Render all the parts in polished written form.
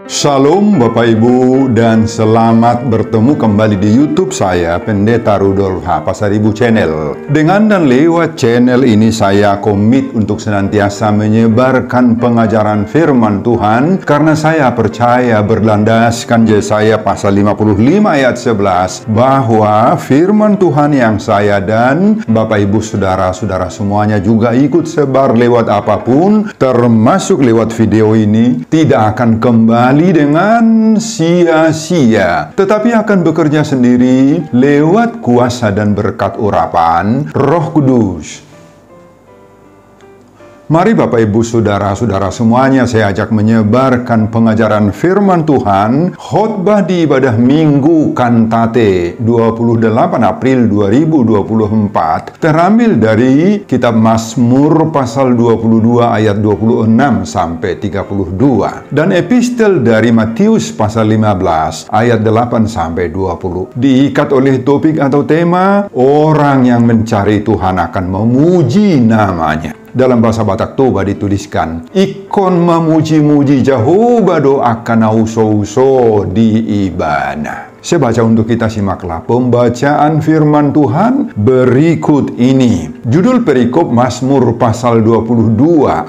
Shalom Bapak Ibu dan selamat bertemu kembali di YouTube saya, Pendeta Rudolf H. Pasaribu Channel. Dengan dan lewat channel ini saya komit untuk senantiasa menyebarkan pengajaran firman Tuhan karena saya percaya berlandaskan Yesaya pasal 55 ayat 11 bahwa firman Tuhan yang saya dan Bapak Ibu saudara-saudara semuanya juga ikut sebar lewat apapun, termasuk lewat video ini, tidak akan kembali dengan sia-sia, tetapi akan bekerja sendiri lewat kuasa dan berkat urapan Roh Kudus. Mari Bapak Ibu saudara-saudara semuanya saya ajak menyebarkan pengajaran firman Tuhan khotbah di ibadah Minggu Kantate 28 April 2024 terambil dari kitab Mazmur pasal 22 ayat 26 sampai 32 dan epistel dari Matius pasal 15 ayat 8 sampai 20, diikat oleh topik atau tema orang yang mencari Tuhan akan memuji namanya. Dalam bahasa Batak Toba dituliskan, ikon memuji-muji Jehovah doakan auso-uso di ibadah. Saya baca untuk kita, simaklah pembacaan firman Tuhan berikut ini. Judul perikop Mazmur pasal 22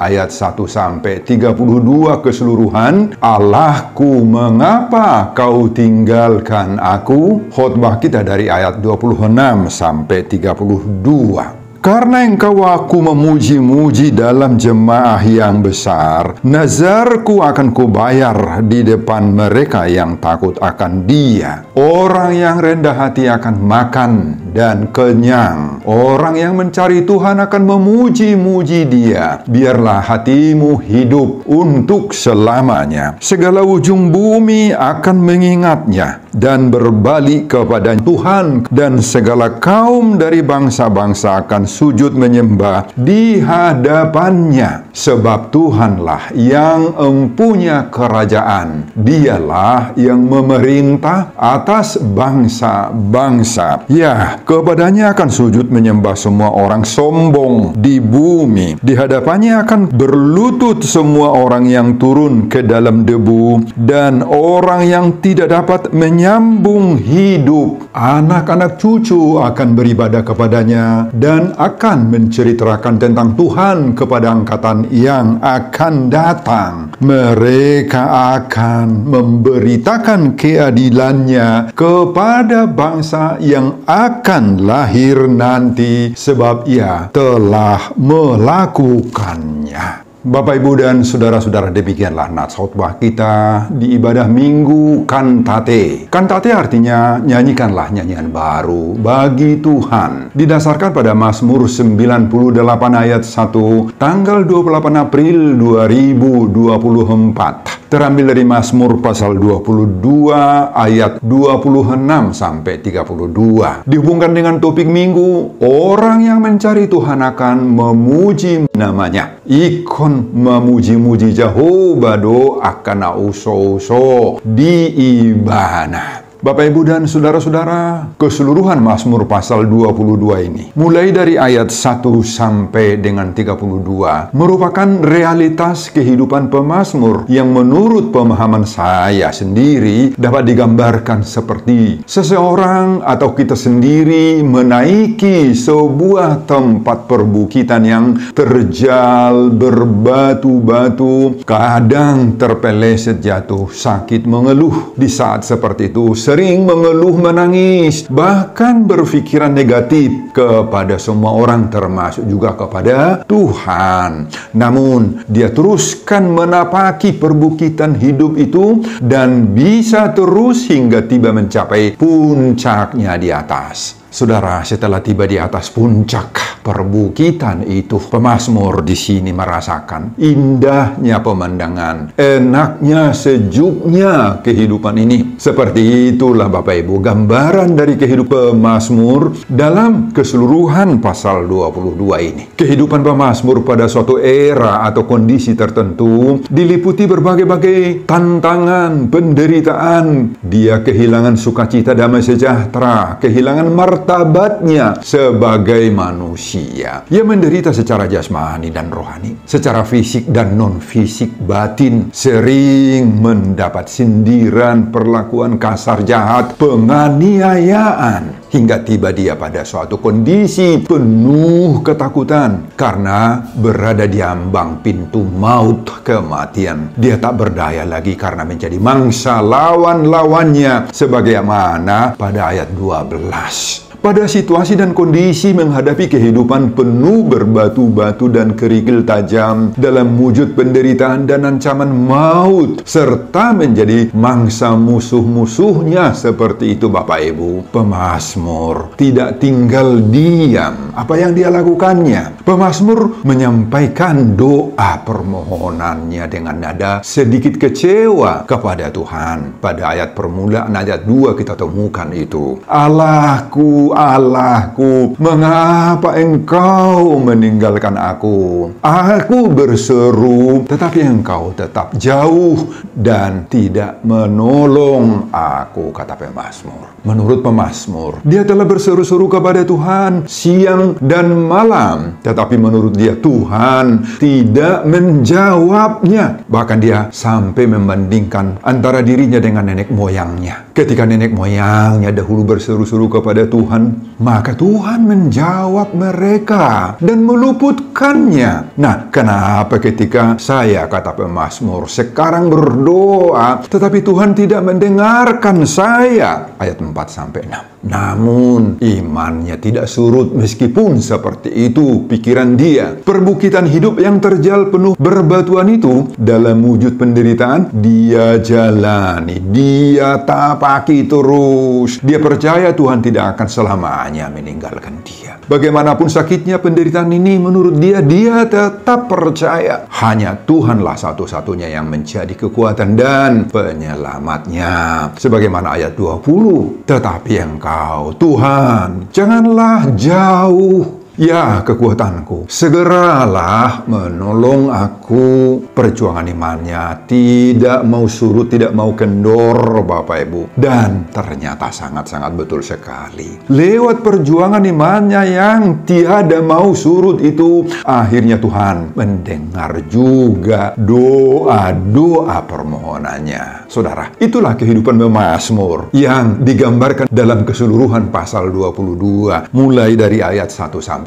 ayat 1 sampai 32 keseluruhan. Allahku, mengapa kau tinggalkan aku? Khotbah kita dari ayat 26 sampai 32. Karena engkau aku memuji-muji dalam jemaah yang besar, nazarku akan kubayar di depan mereka yang takut akan Dia. Orang yang rendah hati akan makan dan kenyang. Orang yang mencari Tuhan akan memuji-muji Dia. Biarlah hatimu hidup untuk selamanya. Segala ujung bumi akan mengingatnya dan berbalik kepada Tuhan, dan segala kaum dari bangsa-bangsa akan sujud menyembah di hadapannya. Sebab Tuhanlah yang empunya kerajaan. Dialah yang memerintah atas bangsa-bangsa. Ya, kepadanya akan sujud menyembah semua orang sombong di bumi. Di hadapannya akan berlutut semua orang yang turun ke dalam debu dan orang yang tidak dapat menyambung hidup. Anak-anak cucu akan beribadah kepadanya dan akan menceritakan tentang Tuhan kepada angkatan yang akan datang. Mereka akan memberitakan keadilannya kepada bangsa yang akan lahir nanti, sebab Ia telah melakukannya. Bapak, Ibu, dan saudara-saudara, demikianlah nats khotbah kita di ibadah Minggu Kantate. Kantate artinya nyanyikanlah nyanyian baru bagi Tuhan. Didasarkan pada Mazmur 98 ayat 1 tanggal 28 April 2024. Terambil dari Mazmur pasal 22 ayat 26 sampai 32. Dihubungkan dengan topik minggu, orang yang mencari Tuhan akan memuji namanya. Ikon memuji-muji Jehovah doakan auso-uso di ibadah. Bapak, Ibu, dan saudara-saudara, keseluruhan Mazmur pasal 22 ini, mulai dari ayat 1 sampai dengan 32, merupakan realitas kehidupan pemazmur yang menurut pemahaman saya sendiri dapat digambarkan seperti seseorang atau kita sendiri menaiki sebuah tempat perbukitan yang terjal, berbatu-batu, kadang terpeleset jatuh, sakit, mengeluh. Di saat seperti itu, sering mengeluh, menangis, bahkan berpikiran negatif kepada semua orang, termasuk juga kepada Tuhan. Namun, dia teruskan menapaki perbukitan hidup itu dan bisa terus hingga tiba mencapai puncaknya di atas. Saudara, setelah tiba di atas puncak perbukitan itu, pemazmur di sini merasakan indahnya pemandangan, enaknya, sejuknya kehidupan ini. Seperti itulah Bapak Ibu gambaran dari kehidupan pemazmur dalam keseluruhan pasal 22 ini. Kehidupan pemazmur pada suatu era atau kondisi tertentu diliputi berbagai-bagai tantangan, penderitaan. Dia kehilangan sukacita, damai sejahtera, kehilangan martabat, martabatnya sebagai manusia. Ia menderita secara jasmani dan rohani, secara fisik dan non-fisik batin, sering mendapat sindiran, perlakuan kasar jahat, penganiayaan, hingga tiba dia pada suatu kondisi penuh ketakutan karena berada di ambang pintu maut kematian. Dia tak berdaya lagi karena menjadi mangsa lawan-lawannya, sebagaimana pada ayat 12. Pada situasi dan kondisi menghadapi kehidupan penuh berbatu-batu dan kerikil tajam dalam wujud penderitaan dan ancaman maut, serta menjadi mangsa musuh-musuhnya seperti itu, Bapak Ibu, pemazmur tidak tinggal diam. Apa yang dia lakukannya? Pemazmur menyampaikan doa permohonannya dengan nada sedikit kecewa kepada Tuhan. Pada ayat permulaan ayat 2 kita temukan itu. Allahku, Allahku, mengapa engkau meninggalkan aku? Aku berseru, tetapi engkau tetap jauh dan tidak menolong aku, kata pemazmur. Menurut pemazmur, dia telah berseru-seru kepada Tuhan siang dan malam, tetapi menurut dia Tuhan tidak menjawabnya. Bahkan dia sampai membandingkan antara dirinya dengan nenek moyangnya. Ketika nenek moyangnya dahulu berseru-seru kepada Tuhan, maka Tuhan menjawab mereka dan meluputkannya. Nah, kenapa ketika saya, kata pemazmur, sekarang berdoa, tetapi Tuhan tidak mendengarkan saya? Ayat 4-6. Namun imannya tidak surut meskipun seperti itu pikiran dia. Perbukitan hidup yang terjal penuh berbatuan itu dalam wujud penderitaan dia jalani, dia tapaki terus. Dia percaya Tuhan tidak akan selamanya meninggalkan dia. Bagaimanapun sakitnya penderitaan ini, menurut dia tetap percaya hanya Tuhanlah satu-satunya yang menjadi kekuatan dan penyelamatnya. Sebagaimana ayat 20, tetapi engkau Tuhan janganlah jauh, ya kekuatanku, segeralah menolong aku. Perjuangan imannya tidak mau surut, tidak mau kendor, Bapak Ibu. Dan ternyata sangat-sangat betul sekali. Lewat perjuangan imannya yang tiada mau surut itu, akhirnya Tuhan mendengar juga doa-doa permohonannya. Saudara, itulah kehidupan pemazmur yang digambarkan dalam keseluruhan pasal 22, mulai dari ayat 1-32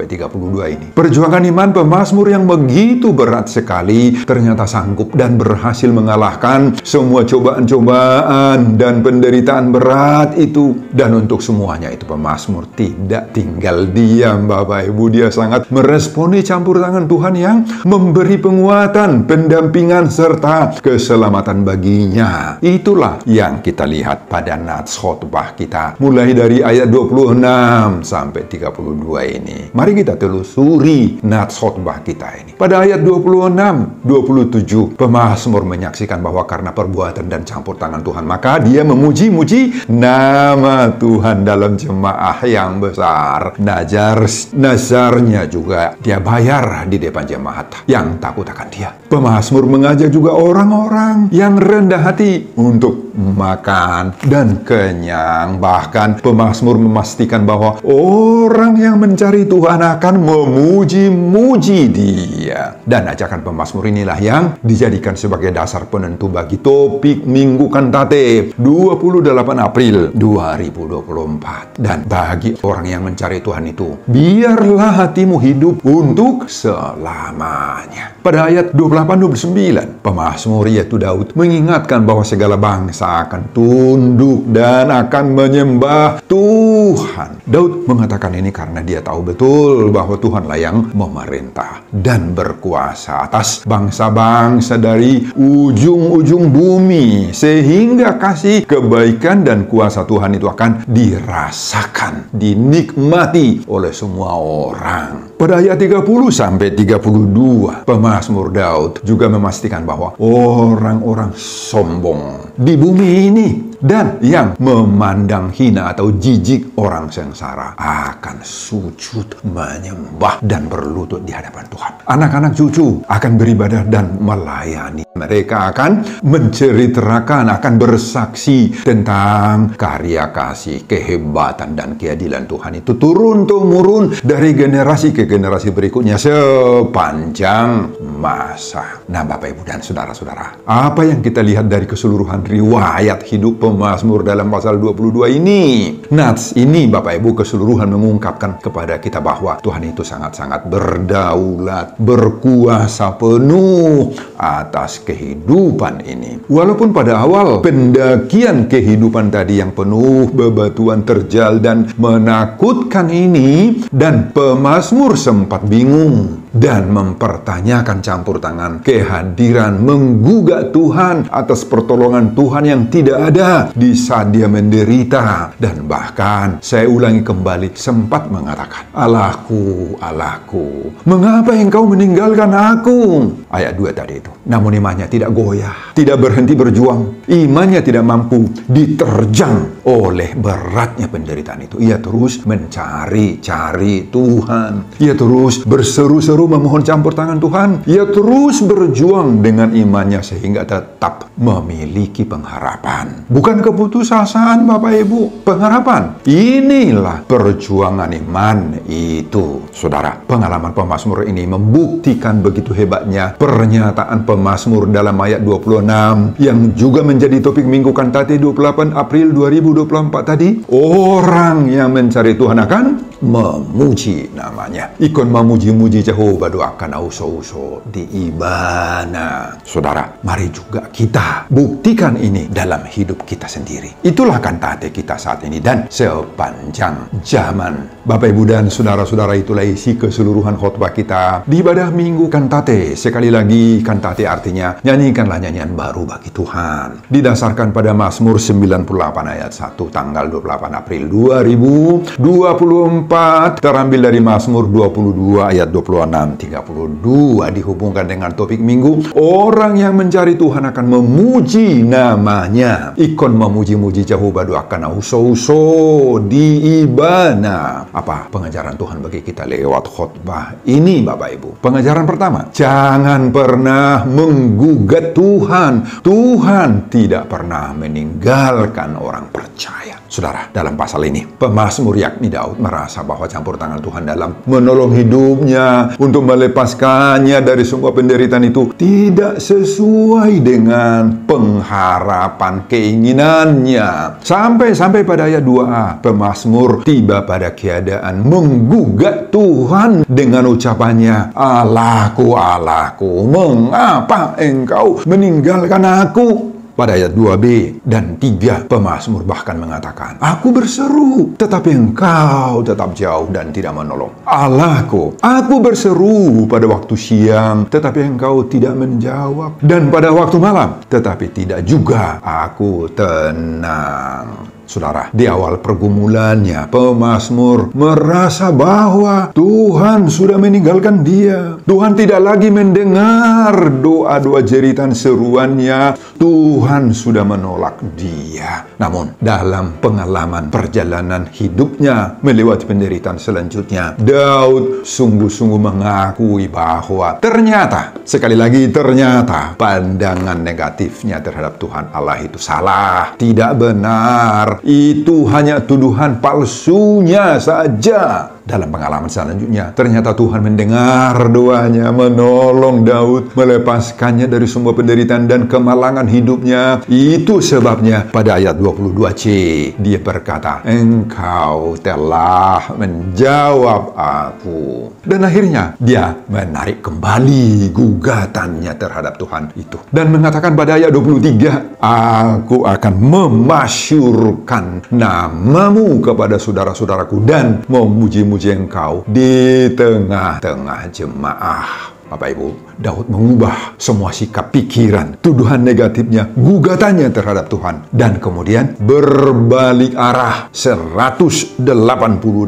ini. Perjuangan iman pemazmur yang begitu berat sekali ternyata sanggup dan berhasil mengalahkan semua cobaan-cobaan dan penderitaan berat itu. Dan untuk semuanya itu pemazmur tidak tinggal diam, Bapak Ibu. Dia sangat meresponi campur tangan Tuhan yang memberi penguatan, pendampingan, serta keselamatan baginya. Itulah yang kita lihat pada nats khotbah kita mulai dari ayat 26 sampai 32 ini. Mari kita telusuri nats khotbah kita ini. Pada ayat 26-27, pemazmur menyaksikan bahwa karena perbuatan dan campur tangan Tuhan, maka dia memuji-muji nama Tuhan dalam jemaah yang besar. Nazarnya juga dia bayar di depan jemaat yang takut akan dia. Pemazmur mengajak juga orang-orang yang rendah hati untuk makan dan kenyang. Bahkan pemazmur memastikan bahwa orang yang mencari Tuhan akan memuji-muji dia. Dan ajakan pemazmur inilah yang dijadikan sebagai dasar penentu bagi topik Minggu Kantate 28 April 2024. Dan bagi orang yang mencari Tuhan itu, biarlah hatimu hidup untuk selamanya. Pada ayat 28-29, pemazmur yaitu Daud mengingatkan bahwa segala bangsa akan tunduk dan akan menyembah Tuhan. Daud mengatakan ini karena dia tahu betul bahwa Tuhanlah yang memerintah dan berkuasa atas bangsa-bangsa dari ujung-ujung bumi, sehingga kasih, kebaikan, dan kuasa Tuhan itu akan dirasakan, dinikmati oleh semua orang. Pada ayat 30 sampai 32, pemazmur Daud juga memastikan bahwa orang-orang sombong di bumi ini dan yang memandang hina atau jijik orang sengsara akan sujud, menyembah, dan berlutut di hadapan Tuhan. Anak-anak cucu akan beribadah dan melayani. Mereka akan menceritakan, akan bersaksi tentang karya kasih, kehebatan, dan keadilan Tuhan itu turun-temurun dari generasi ke generasi berikutnya sepanjang masa. Nah, Bapak, Ibu, dan saudara-saudara, apa yang kita lihat dari keseluruhan riwayat hidup pemazmur dalam pasal 22 ini? Nats ini, Bapak, Ibu, keseluruhan mengungkapkan kepada kita bahwa Tuhan itu sangat-sangat berdaulat, berkuasa penuh atas kehidupan ini. Walaupun pada awal pendakian kehidupan tadi yang penuh bebatuan terjal dan menakutkan ini, dan pemazmur sempat bingung dan mempertanyakan campur tangan kehadiran, menggugat Tuhan atas pertolongan Tuhan yang tidak ada di saat dia menderita. Dan bahkan, saya ulangi kembali, sempat mengatakan, Allahku, Allahku, mengapa engkau meninggalkan aku? Ayat 2 tadi itu. Namun imannya tidak goyah, tidak berhenti berjuang. Imannya tidak mampu diterjang oleh beratnya penderitaan itu. Ia terus mencari-cari Tuhan. Ia terus berseru-seru memohon campur tangan Tuhan. Ia terus berjuang dengan imannya sehingga tetap memiliki pengharapan. Bukan keputusasaan, Bapak Ibu, pengharapan. Inilah perjuangan iman itu. Saudara, pengalaman pemazmur ini membuktikan begitu hebatnya pernyataan pemazmur dalam ayat 26 yang juga menjadi topik Minggu Kantate 28 April 2024 tadi. Orang yang mencari Tuhan akan memuji namanya. Ikon memuji-muji Jehovah, doakan auso-uso di ibana. Saudara, mari juga kita buktikan ini dalam hidup kita sendiri. Itulah kantate kita saat ini dan sepanjang zaman. Bapak, Ibu, dan saudara-saudara, itulah isi keseluruhan khotbah kita di ibadah Minggu Kantate. Sekali lagi, kantate artinya nyanyikanlah nyanyian baru bagi Tuhan. Didasarkan pada Mazmur 98 ayat 1 tanggal 28 April 2024, terambil dari Mazmur 22 ayat 26-32, dihubungkan dengan topik Minggu. Orang yang mencari Tuhan akan memuji namanya. Ikon memuji-muji Jehovah, doakan auso-uso di ibana. Apa pengajaran Tuhan bagi kita lewat khotbah ini, Bapak Ibu? Pengajaran pertama, jangan pernah menggugat Tuhan. Tuhan tidak pernah meninggalkan orang percaya. Saudara, dalam pasal ini, pemazmur yakni Daud merasa bahwa campur tangan Tuhan dalam menolong hidupnya untuk melepaskannya dari semua penderitaan itu tidak sesuai dengan pengharapan keinginannya. Sampai pada ayat 2a, pemazmur tiba pada keadaan menggugat Tuhan dengan ucapannya, Allahku, Allahku, mengapa engkau meninggalkan aku? Pada ayat 2b dan 3, pemazmur bahkan mengatakan, aku berseru, tetapi engkau tetap jauh dan tidak menolong. Allahku, aku berseru pada waktu siang, tetapi engkau tidak menjawab. Dan pada waktu malam, tetapi tidak juga aku tenang. Saudara, di awal pergumulannya, pemazmur merasa bahwa Tuhan sudah meninggalkan dia. Tuhan tidak lagi mendengar doa-doa jeritan seruannya. Tuhan sudah menolak dia. Namun, dalam pengalaman perjalanan hidupnya melewati penderitaan selanjutnya, Daud sungguh-sungguh mengakui bahwa ternyata, sekali lagi ternyata, pandangan negatifnya terhadap Tuhan Allah itu salah, tidak benar. Itu hanya tuduhan palsunya saja. Dalam pengalaman selanjutnya, ternyata Tuhan mendengar doanya, menolong Daud, melepaskannya dari semua penderitaan dan kemalangan hidupnya. Itu sebabnya pada ayat 22c, dia berkata, engkau telah menjawab aku. Dan akhirnya, dia menarik kembali gugatannya terhadap Tuhan itu. Dan mengatakan pada ayat 23, aku akan memasyurkan namamu kepada saudara-saudaraku dan memuji-muji engkau di tengah-tengah jemaah. Bapak Ibu, Daud mengubah semua sikap, pikiran, tuduhan negatifnya, gugatannya terhadap Tuhan. Dan kemudian berbalik arah 180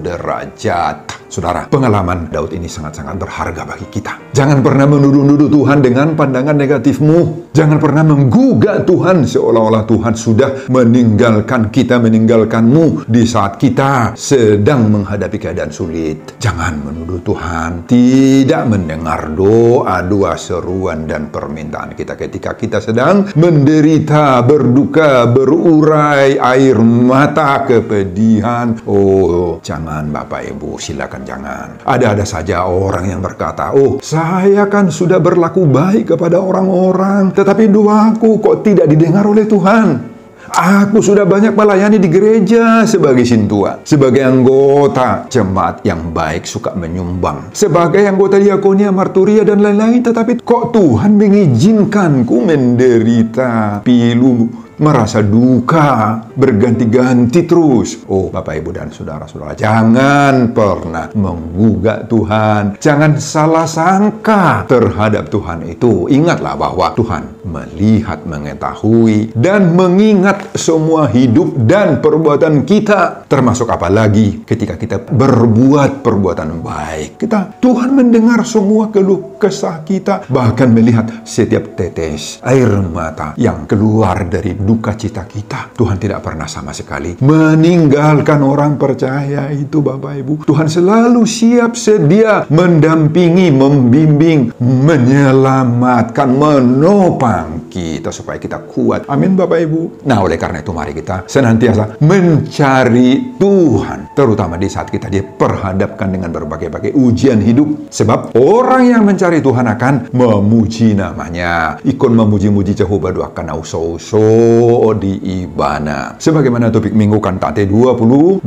derajat. Saudara, pengalaman Daud ini sangat-sangat berharga bagi kita. Jangan pernah menuduh-nuduh Tuhan dengan pandangan negatifmu. Jangan pernah menggugat Tuhan seolah-olah Tuhan sudah meninggalkan kita, meninggalkanmu di saat kita sedang menghadapi keadaan sulit. Jangan menuduh Tuhan tidak mendengar doa-doa, seruan dan permintaan kita ketika kita sedang menderita, berduka, berurai air mata, kepedihan. Oh, jangan Bapak Ibu, silakan jangan. Ada-ada saja orang yang berkata, oh, saya kan sudah berlaku baik kepada orang-orang, tetapi doaku kok tidak didengar oleh Tuhan. Aku sudah banyak melayani di gereja sebagai sintua, sebagai anggota jemaat yang baik, suka menyumbang, sebagai anggota diakonia, marturia, dan lain-lain, tetapi kok Tuhan mengizinkanku menderita, pilu, merasa duka, berganti-ganti terus. Oh, Bapak, Ibu, dan saudara-saudara, jangan pernah menggugat Tuhan. Jangan salah sangka terhadap Tuhan itu. Ingatlah bahwa Tuhan melihat, mengetahui, dan mengingat semua hidup dan perbuatan kita. Termasuk apalagi ketika kita berbuat perbuatan baik. Tuhan mendengar semua keluh kesah kita, bahkan melihat setiap tetes air mata yang keluar dari duka cita kita. Tuhan tidak pernah sama sekali meninggalkan orang percaya itu, Bapak Ibu. Tuhan selalu siap sedia mendampingi, membimbing, menyelamatkan, menopang kita supaya kita kuat. Amin, Bapak Ibu. Nah, oleh karena itu mari kita senantiasa mencari Tuhan, terutama di saat kita diperhadapkan dengan berbagai-bagai ujian hidup. Sebab orang yang mencari Tuhan akan memuji namanya. Ikon memuji-muji Jehovah doakan uso-uso di ibana. Sebagaimana topik minggu kantate 28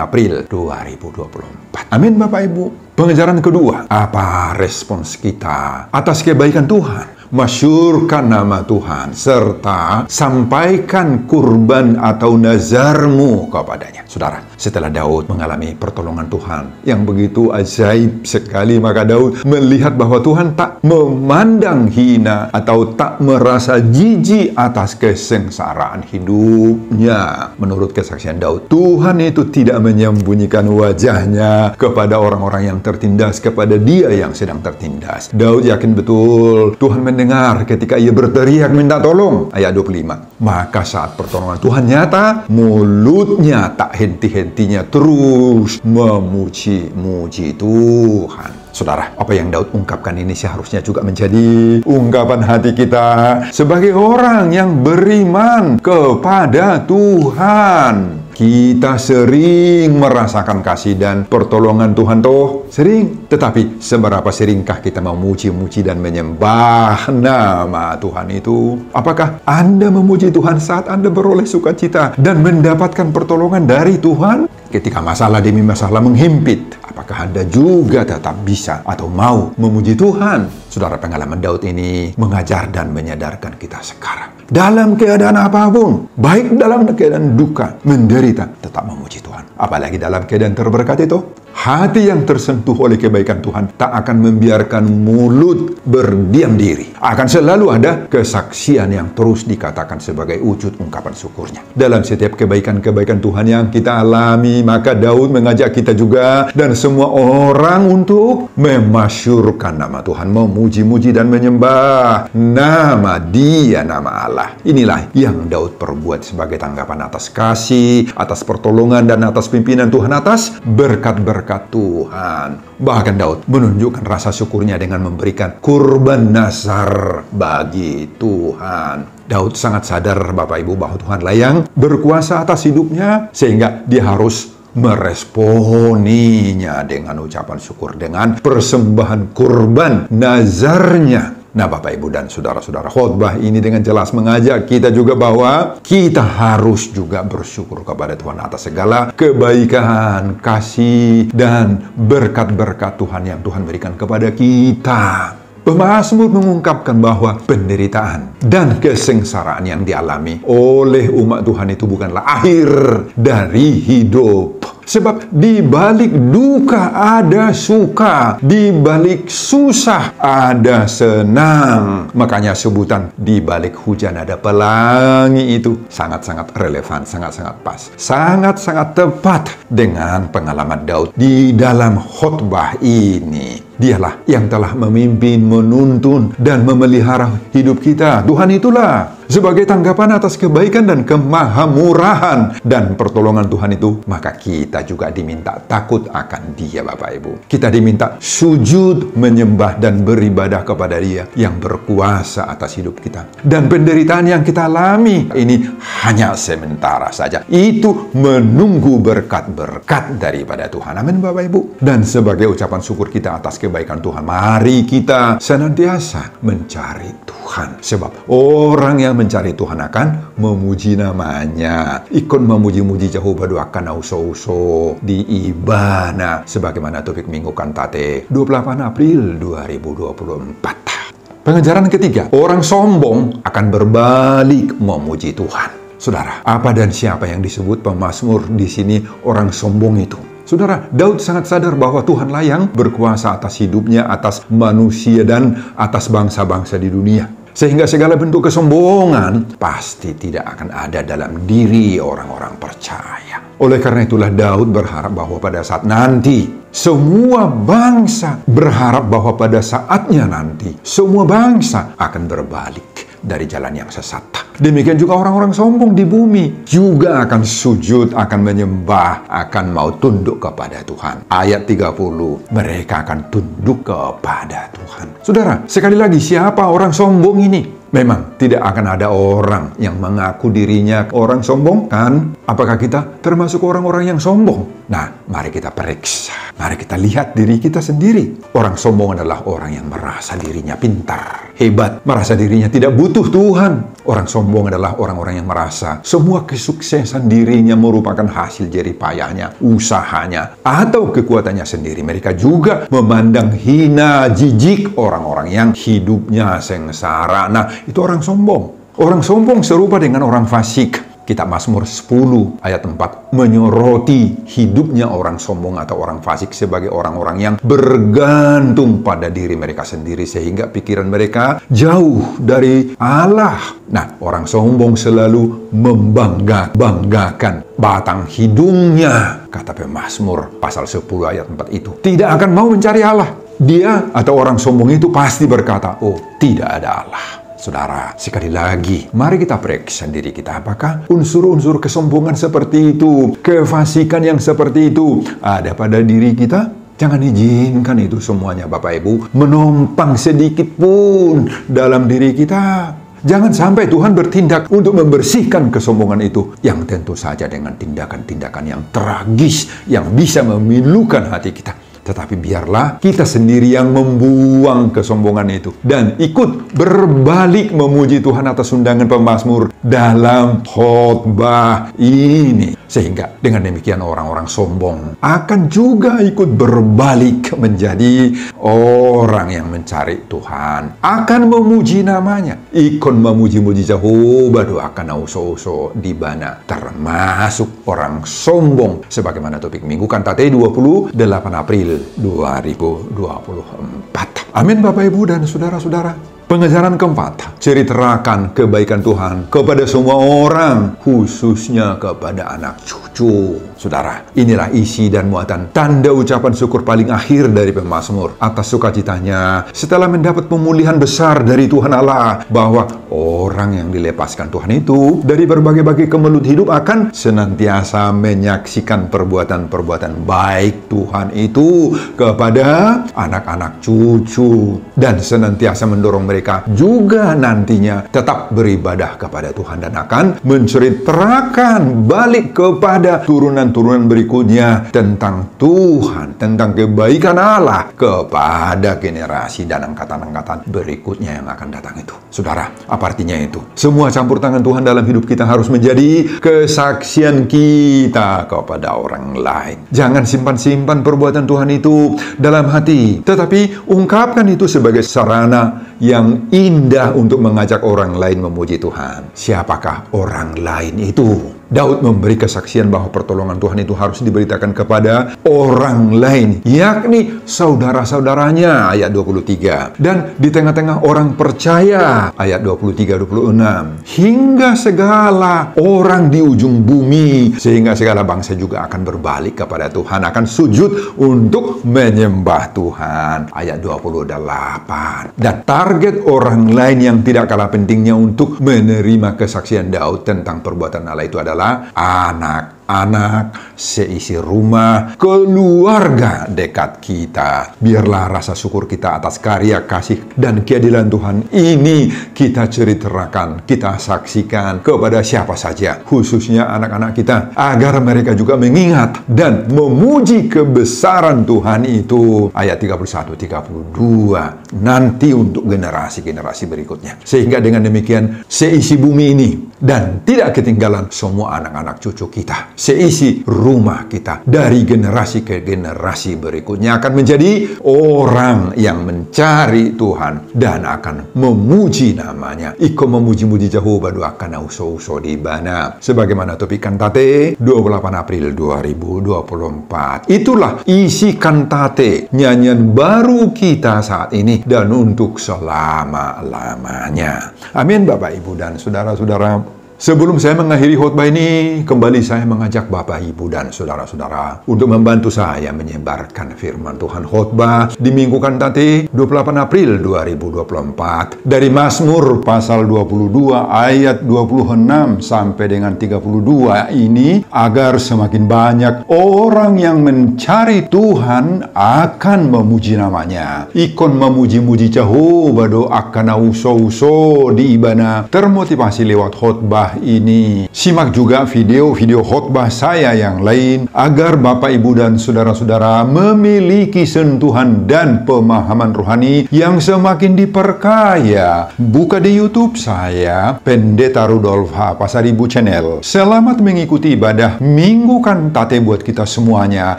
April 2024. Amin, Bapak Ibu. Pengajaran kedua, apa respons kita atas kebaikan Tuhan? Masyurkan nama Tuhan, serta sampaikan kurban atau nazarmu kepadanya. Saudara, setelah Daud mengalami pertolongan Tuhan yang begitu ajaib sekali, maka Daud melihat bahwa Tuhan tak memandang hina atau tak merasa jijik atas kesengsaraan hidupnya. Menurut kesaksian Daud, Tuhan itu tidak menyembunyikan wajahnya kepada orang-orang yang tertindas, kepada dia yang sedang tertindas. Daud yakin betul Tuhan mendengar ketika ia berteriak minta tolong. Ayat 25. Maka saat pertolongan Tuhan nyata, mulutnya tak henti-hentinya terus memuji-muji Tuhan. Saudara, apa yang Daud ungkapkan ini seharusnya juga menjadi ungkapan hati kita sebagai orang yang beriman kepada Tuhan. Kita sering merasakan kasih dan pertolongan Tuhan, toh sering. Tetapi seberapa seringkah kita memuji-muji dan menyembah nama Tuhan itu? Apakah Anda memuji Tuhan saat Anda beroleh sukacita dan mendapatkan pertolongan dari Tuhan? Ketika masalah demi masalah menghimpit, apakah Anda juga tetap bisa atau mau memuji Tuhan? Saudara, pengalaman Daud ini mengajar dan menyadarkan kita sekarang. Dalam keadaan apapun, baik dalam keadaan duka, menderita, tetap memuji Tuhan. Apalagi dalam keadaan terberkati itu. Hati yang tersentuh oleh kebaikan Tuhan tak akan membiarkan mulut berdiam diri. Akan selalu ada kesaksian yang terus dikatakan sebagai wujud ungkapan syukurnya. Dalam setiap kebaikan-kebaikan Tuhan yang kita alami, maka Daud mengajak kita juga dan semua orang untuk memasyurkan nama Tuhan, memuji-muji dan menyembah nama Dia, nama Allah. Inilah yang Daud perbuat sebagai tanggapan atas kasih, atas pertolongan, dan atas pimpinan Tuhan, atas berkat-berkat Tuhan. Bahkan Daud menunjukkan rasa syukurnya dengan memberikan kurban nazar bagi Tuhan. Daud sangat sadar, Bapak Ibu, bahwa Tuhanlah yang berkuasa atas hidupnya, sehingga dia harus meresponinya dengan ucapan syukur, dengan persembahan kurban nazarnya. Nah, Bapak, Ibu, dan saudara-saudara, khotbah ini dengan jelas mengajak kita juga bahwa kita harus juga bersyukur kepada Tuhan atas segala kebaikan, kasih, dan berkat-berkat Tuhan yang Tuhan berikan kepada kita. Pemazmur mengungkapkan bahwa penderitaan dan kesengsaraan yang dialami oleh umat Tuhan itu bukanlah akhir dari hidup. Sebab di balik duka ada suka, di balik susah ada senang. Makanya sebutan di balik hujan ada pelangi itu sangat-sangat relevan, sangat-sangat pas, sangat-sangat tepat dengan pengalaman Daud di dalam khotbah ini. Dialah yang telah memimpin, menuntun, dan memelihara hidup kita. Tuhan itulah sebagai tanggapan atas kebaikan dan kemahamurahan dan pertolongan Tuhan itu, maka kita juga diminta takut akan Dia, Bapak Ibu. Kita diminta sujud, menyembah, dan beribadah kepada Dia yang berkuasa atas hidup kita. Dan penderitaan yang kita alami ini hanya sementara saja. Itu menunggu berkat-berkat daripada Tuhan. Amin, Bapak Ibu. Dan sebagai ucapan syukur kita atas kebaikan Tuhan, mari kita senantiasa mencari Tuhan. Sebab orang yang mencari Tuhan akan memuji namanya. Ikut memuji-muji Jehovah doakan uso-uso di Ibana. Sebagaimana topik minggu kantate 28 April 2024. Pengajaran ketiga, orang sombong akan berbalik memuji Tuhan. Saudara, apa dan siapa yang disebut pemazmur di sini orang sombong itu? Saudara, Daud sangat sadar bahwa Tuhanlah yang berkuasa atas hidupnya, atas manusia, dan atas bangsa-bangsa di dunia. Sehingga segala bentuk kesombongan pasti tidak akan ada dalam diri orang-orang percaya. Oleh karena itulah Daud berharap bahwa pada saat nanti, semua bangsa berharap bahwa pada saatnya nanti, semua bangsa akan berbalik dari jalan yang sesat. Demikian juga orang-orang sombong di bumi juga akan sujud, akan menyembah, akan mau tunduk kepada Tuhan. Ayat 30, mereka akan tunduk kepada Tuhan. Saudara, sekali lagi, siapa orang sombong ini? Memang tidak akan ada orang yang mengaku dirinya orang sombong, kan? Apakah kita termasuk orang-orang yang sombong? Nah, mari kita periksa. Mari kita lihat diri kita sendiri. Orang sombong adalah orang yang merasa dirinya pintar, hebat, merasa dirinya tidak butuh Tuhan. Orang sombong adalah orang-orang yang merasa semua kesuksesan dirinya merupakan hasil jerih payahnya, usahanya, atau kekuatannya sendiri. Mereka juga memandang hina, jijik orang-orang yang hidupnya sengsara. Nah, itu orang sombong. Orang sombong serupa dengan orang fasik. Kitab Mazmur 10 ayat 4 menyoroti hidupnya orang sombong atau orang fasik sebagai orang-orang yang bergantung pada diri mereka sendiri sehingga pikiran mereka jauh dari Allah. Nah, orang sombong selalu membanggakan batang hidungnya. Kata pemazmur pasal 10 ayat 4 itu tidak akan mau mencari Allah. Dia atau orang sombong itu pasti berkata, oh, tidak ada Allah. Saudara, sekali lagi, mari kita periksa diri kita. Apakah unsur-unsur kesombongan seperti itu, kefasikan yang seperti itu ada pada diri kita? Jangan izinkan itu semuanya, Bapak Ibu, menumpang sedikit pun dalam diri kita. Jangan sampai Tuhan bertindak untuk membersihkan kesombongan itu, yang tentu saja dengan tindakan-tindakan yang tragis, yang bisa memilukan hati kita. Tetapi biarlah kita sendiri yang membuang kesombongan itu dan ikut berbalik memuji Tuhan atas undangan pemazmur dalam khotbah ini. Sehingga dengan demikian orang-orang sombong akan juga ikut berbalik menjadi orang yang mencari Tuhan, akan memuji namanya, ikut memuji-muji Jehovah doakan uso-uso di bana, termasuk orang sombong sebagaimana topik minggu kantate 28 April 2024. Amin, Bapak Ibu dan saudara-saudara. Pengajaran keempat, ceritakan kebaikan Tuhan kepada semua orang, khususnya kepada anak cucu. Saudara, inilah isi dan muatan tanda ucapan syukur paling akhir dari pemazmur atas sukacitanya setelah mendapat pemulihan besar dari Tuhan Allah, bahwa orang yang dilepaskan Tuhan itu dari berbagai-bagai kemelut hidup akan senantiasa menyaksikan perbuatan-perbuatan baik Tuhan itu kepada anak-anak cucu dan senantiasa mendorong mereka juga nantinya tetap beribadah kepada Tuhan dan akan menceritakan balik kepada turunan berikutnya tentang Tuhan, tentang kebaikan Allah kepada generasi dan angkatan-angkatan berikutnya yang akan datang itu. Saudara, apa artinya itu? Semua campur tangan Tuhan dalam hidup kita harus menjadi kesaksian kita kepada orang lain. Jangan simpan-simpan perbuatan Tuhan itu dalam hati, tetapi ungkapkan itu sebagai sarana yang indah untuk mengajak orang lain memuji Tuhan. Siapakah orang lain itu? Daud memberi kesaksian bahwa pertolongan Tuhan itu harus diberitakan kepada orang lain, yakni saudara-saudaranya, ayat 23. Dan di tengah-tengah orang percaya, ayat 23-26. Hingga segala orang di ujung bumi, sehingga segala bangsa juga akan berbalik kepada Tuhan, akan sujud untuk menyembah Tuhan, ayat 28. Dan target orang lain yang tidak kalah pentingnya untuk menerima kesaksian Daud tentang perbuatan Allah itu adalah anak-anak, seisi rumah, keluarga dekat kita. Biarlah rasa syukur kita atas karya kasih dan keadilan Tuhan ini kita ceritakan, kita saksikan kepada siapa saja, khususnya anak-anak kita, agar mereka juga mengingat dan memuji kebesaran Tuhan itu, ayat 31-32, nanti untuk generasi-generasi berikutnya. Sehingga dengan demikian seisi bumi ini dan tidak ketinggalan semua anak-anak cucu kita, seisi rumah kita dari generasi ke generasi berikutnya akan menjadi orang yang mencari Tuhan dan akan memuji namanya. Iko memuji-muji Jehovah doakan uso-uso di bana. Sebagaimana topik kantate 28 April 2024. Itulah isi kantate, nyanyian baru kita saat ini dan untuk selama-lamanya. Amin Bapak Ibu dan saudara-saudara. Sebelum saya mengakhiri khotbah ini, kembali saya mengajak Bapak, Ibu, dan saudara-saudara untuk membantu saya menyebarkan firman Tuhan. Khotbah di Minggu Kantate 28 April 2024 dari Mazmur pasal 22 ayat 26 sampai dengan 32 ini, agar semakin banyak orang yang mencari Tuhan akan memuji namanya. Ikon memuji-muji Jehovah doakan uso-uso di ibana termotivasi lewat khotbah ini. Simak juga video-video khotbah saya yang lain agar Bapak, Ibu, dan saudara-saudara memiliki sentuhan dan pemahaman rohani yang semakin diperkaya. Buka di YouTube saya, Pendeta Rudolf H. Pasaribu Channel. Selamat mengikuti ibadah Minggu Kantate buat kita semuanya.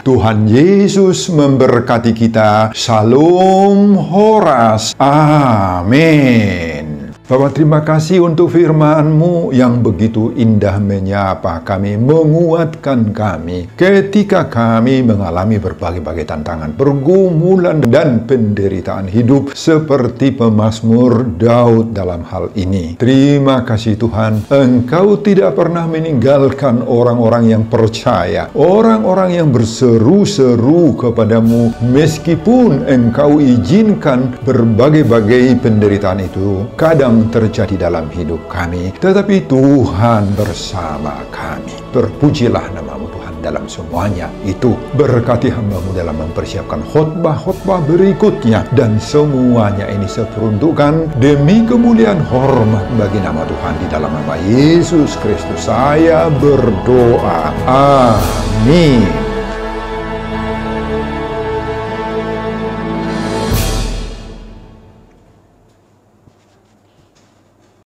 Tuhan Yesus memberkati kita. Shalom Horas. Amin. Bapak, terima kasih untuk firman-Mu yang begitu indah menyapa kami, menguatkan kami ketika kami mengalami berbagai-bagai tantangan, pergumulan, dan penderitaan hidup seperti pemazmur Daud dalam hal ini. Terima kasih Tuhan, Engkau tidak pernah meninggalkan orang-orang yang percaya, orang-orang yang berseru-seru kepadamu, meskipun Engkau izinkan berbagai-bagai penderitaan itu kadang terjadi dalam hidup kami, tetapi Tuhan bersama kami. Terpujilah nama-Mu Tuhan dalam semuanya itu. Berkati hamba-Mu dalam mempersiapkan khotbah-khotbah berikutnya, dan semuanya ini seperuntukan demi kemuliaan hormat bagi nama Tuhan. Di dalam nama Yesus Kristus saya berdoa. Amin.